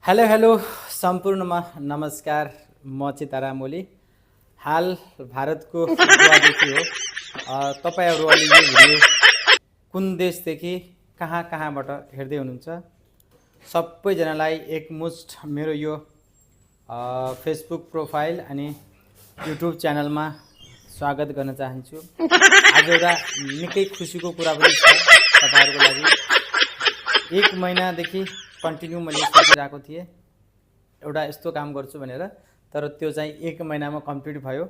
Hello hello सम्पूर्णमा नमस्कार। म चिताराम ओली हाल भारतको गोवादेखि हो। तपाईहरु अहिले यो भिडियो कुन देशदेखि कहाँ कहाँबाट हेर्दै हुनुहुन्छ सबैजनालाई एकमुष्ट मेरो यो फेसबुक प्रोफाइल अनि युट्युब च्यानलमा स्वागत गर्न चाहन्छु। आज एउटा निकै खुसीको कुरा पनि छ तपाईहरुको लागि। 1 महिनादेखि कन्टिन्यू मैले सोचिरहेको थिएँ एउटा यस्तो काम गर्छु भनेर, तर त्यो चाहिँ 1 महिनामा कम्प्लिट भयो।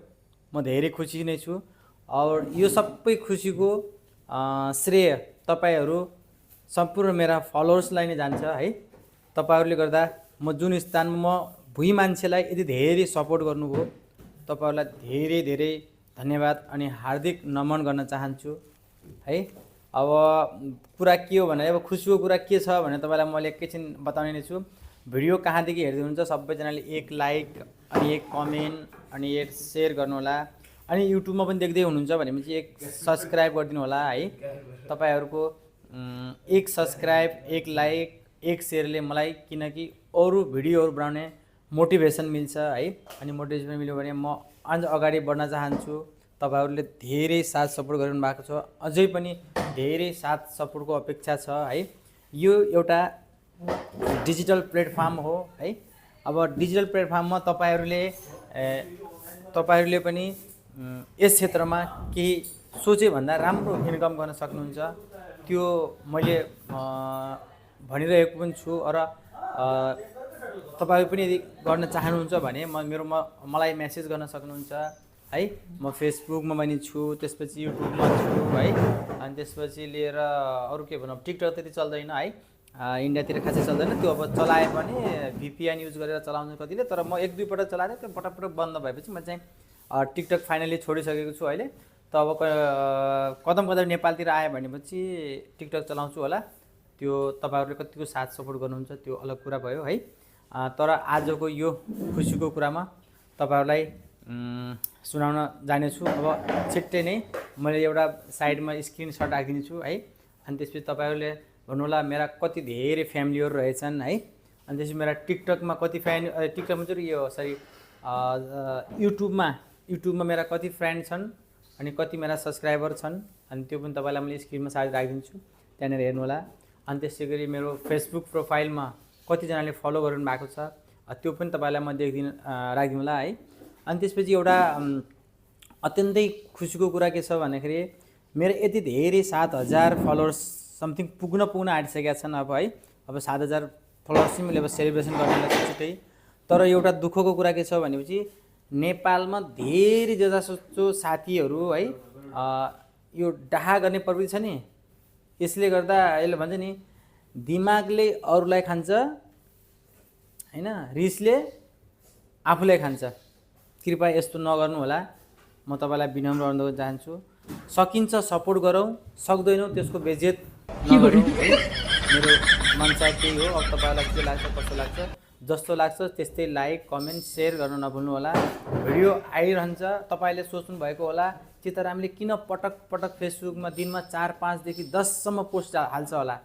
म धेरै खुसी नै छु और यो सबै खुसीको श्रेय तपाईहरु सम्पूर्ण मेरा फलोअर्सलाई नै जान्छ है। तपाईहरुले गर्दा म जुन स्थानमा भुइँ मान्छेलाई यति धेरै सपोर्ट गर्नुभयो, तपाईहरुलाई धेरै धेरै धन्यवाद अनि हार्दिक नमन गर्न चाहन्छु है। अब कुरा के हो भने, अब खुसीको कुरा के छ भने तपाईलाई मैले एकैछिन बताउने नै छु। भिडियो कहाँदेखि हेर्दै हुनुहुन्छ सबैजनाले 1 लाइक अनि 1 कमेन्ट अनि 1 शेयर गर्नु होला। अनि युट्युबमा पनि देख्दै हुनुहुन्छ भनेपछि 1 सब्स्क्राइब गरिदिनु होला है। तपाईहरुको 1 सब्स्क्राइब 1 लाइक 1 शेयरले मलाई किनकि अरु भिडियोहरु बनाउने मोटिभेसन मिल्छ है। अनि मोटिभेसन मिल्यो भने म अझ अगाडि बढ्न चाहन्छु। तपाईहरुले धेरै साथ सपोर्ट गरिरहनु भएको छ, अझै पनि धेरै साथ सपोर्टको अपेक्षा छ है। यो एउटा डिजिटल प्लेटफर्म हो है। अब डिजिटल प्लेटफर्ममा तपाईहरुले पनि यस क्षेत्रमा केही सोचे भन्दा राम्रो इन्कम गर्न सक्नुहुन्छ। त्यो मैले भनिरहेको पनि छु र तपाईहरु पनि यदि गर्न चाहनुहुन्छ भने मलाई मेसेज गर्न सक्नुहुन्छ है। म फेसबुकमा पनि छु, त्यसपछि युट्युबमा छु है। अनि त्यसपछि लिएर अरु के भनौं, टिकटक त्यति चल्दैन है, इन्डियातिर खासै चल्दैन। त्यो अब चलाए पनि VPN युज गरेर चलाउँछ कतिले, तर म 1-2 पटक चलाएँ, त्यो पटक बन्द भएपछि म चाहिँ टिकटक फाइनली छोडिसकेको छु अहिले। त अब कदम नेपालतिर आए भनेपछि टिकटक चलाउँछु होला। त्यो तपाईहरुले कतिको साथ सपोर्ट गर्नुहुन्छ त्यो अलग कुरा भयो है। तर आजको यो खुसीको कुरामा तपाईहरुलाई सुनाउन जानेछु। अब छिट्टै नै मैले एउटा साइडमा स्क्रिनशट राखिदिन्छु है। अनि त्यसपछि तपाईहरुले भन्नुहोला मेरा कति धेरै फ्यामिलीहरु रहेछन् है। अनि त्यसपछि मेरा टिकटकमा कति टिकटकमा चाहिँ यो सरी युट्युबमा मेरा कति फ्रेन्ड छन् अनि कति मेरा सब्स्क्राइबर छन्। अनि त्यो पनि तपाईलाई मैले स्क्रिनमा साथै राखिदिन्छु, त्यहाँनेर हेर्नु होला। अनि त्यसैगरी मेरो फेसबुक प्रोफाइलमा कति जनाले फलो गर्नु भएको छ त्यो पनि तपाईलाई म राखिदिनु होला है। अनि त्यसपछि एउटा अत्यन्तै खुसीको कुरा के छ भन्दाखेरि मेरो यति धेरै 7000 फलोअर्स समथिङ पुग्न आँटिसकेका छन् अब है। अब 7000 फलोअर्स चाहिँ मैले अब सेलिब्रेसन गर्नलाई छिटै। तर एउटा दुःखको कुरा के छ भनेपछि नेपालमा धेरै जसो साथीहरु है यो डाहा गर्ने प्रवृत्ति छ नि, यसले गर्दा यसले भन्छ नि दिमागले अरूलाई खान्छ हैन, रिसले आफूलाई खान्छ। कृपया यस्तो नगर्नु होला, म तपाईलाई विनम्र अनुरोध चाहन्छु। सकिन्छ सपोर्ट गरौँ, सक्दैनौ त्यसको बेइज्जत नगरौँ है। मेरो मनसा त्यही हो। अब तपाईलाई के लाग्छ कस्तो लाग्छ, जस्तो लाग्छ त्यस्तै लाइक कमेन्ट शेयर गर्न नभुल्नु होला। भिडियो आइरहन्छ, तपाईले सोच्नु भएको होला चितारामले किन पटक पटक फेसबुकमा दिनमा 4-5 देखि 10 सम्म पोस्ट हाल्छ होला।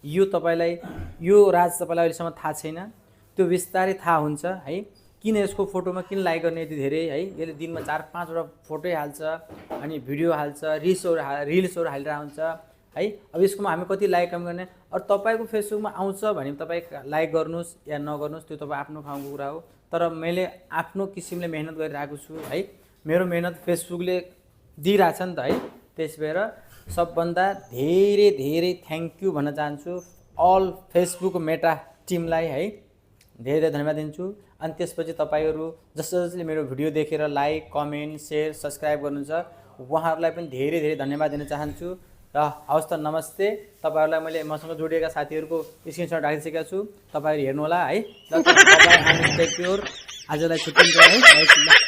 यो तपाईलाई यो राज तपाईलाई अहिलेसम्म थाहा छैन, त्यो विस्तारै थाहा हुन्छ है। किन यसको फोटोमा किन लाइक गर्ने यति धेरै है। यसले दिनमा 4-5 वटा फोटो हाल्छ अनि भिडियो हाल्छ, रिल्सहरु हालिरहेको हुन्छ है। अब यसकोमा हामी कति लाइक कम गर्ने। और तपाईको फेसबुकमा आउँछ भने तपाई लाइक गर्नुस् या नगर्नुस् त्यो तपाई आफ्नो ठाउँको कुरा हो। तर मैले आफ्नो किसिमले मेहनत गरिरहेको छु है। मेरो मेहनत फेसबुकले दिइराछ नि त है। त्यसभएर सबभन्दा धेरै धेरै थ्यांक यू भन्न चाहन्छु अल फेसबुक मेटा टिमलाई है। धेरै धन्यवाद दिन्छु। अनि त्यसपछि तपाईहरु जसले मेरो भिडियो देखेर लाइक कमेन्ट शेयर सब्स्क्राइब गर्नुहुन्छ उहाँहरुलाई पनि धेरै धेरै धन्यवाद दिन चाहन्छु। र हवस् त नमस्ते। तपाईहरुलाई मैले मसँग जोडिएका साथीहरुको स्क्रिनशट राखिसकेको छु, तपाईहरु हेर्नु होला है। ल बाइ बाइ, टेक केयर। आजलाई छुट्टी है।